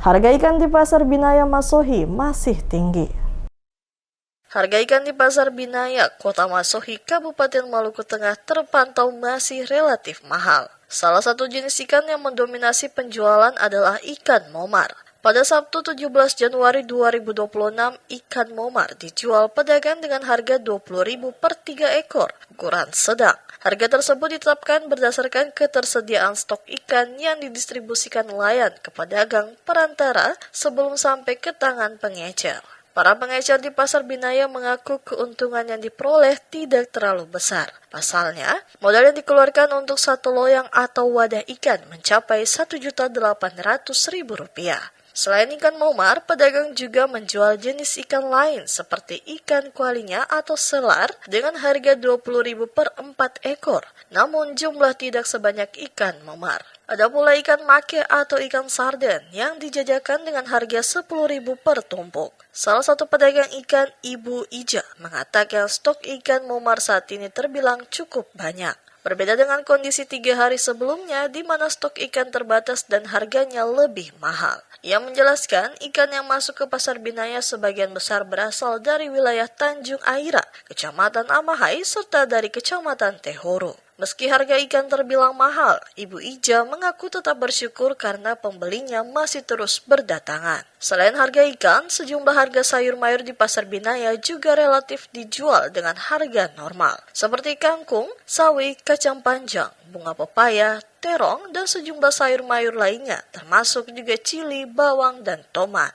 Harga ikan di Pasar Binaya Masohi masih tinggi. Harga ikan di Pasar Binaya, Kota Masohi, Kabupaten Maluku Tengah terpantau masih relatif mahal. Salah satu jenis ikan yang mendominasi penjualan adalah ikan momar. Pada Sabtu 17 Januari 2026, ikan momar dijual pedagang dengan harga Rp20.000 per 3 ekor, ukuran sedang. Harga tersebut ditetapkan berdasarkan ketersediaan stok ikan yang didistribusikan nelayan ke pedagang perantara sebelum sampai ke tangan pengecer. Para pengecer di Pasar Binaya mengaku keuntungan yang diperoleh tidak terlalu besar. Pasalnya, modal yang dikeluarkan untuk satu loyang atau wadah ikan mencapai Rp1.800.000. Selain ikan momar, pedagang juga menjual jenis ikan lain seperti ikan kualinya atau selar dengan harga Rp20.000 per 4 ekor. Namun jumlah tidak sebanyak ikan momar. Ada pula ikan make atau ikan sarden yang dijajakan dengan harga Rp10.000 per tumpuk. Salah satu pedagang ikan, Ibu Ija, mengatakan stok ikan momar saat ini terbilang cukup banyak. Berbeda dengan kondisi 3 hari sebelumnya di mana stok ikan terbatas dan harganya lebih mahal. Ia menjelaskan ikan yang masuk ke Pasar Binaya sebagian besar berasal dari wilayah Tanjung Aira, Kecamatan Amahai, serta dari Kecamatan Tehoro. Meski harga ikan terbilang mahal, Ibu Ija mengaku tetap bersyukur karena pembelinya masih terus berdatangan. Selain harga ikan, sejumlah harga sayur mayur di Pasar Binaya juga relatif dijual dengan harga normal, seperti kangkung, sawi, kacang panjang, bunga pepaya, terong, dan sejumlah sayur mayur lainnya, termasuk juga cili, bawang, dan tomat.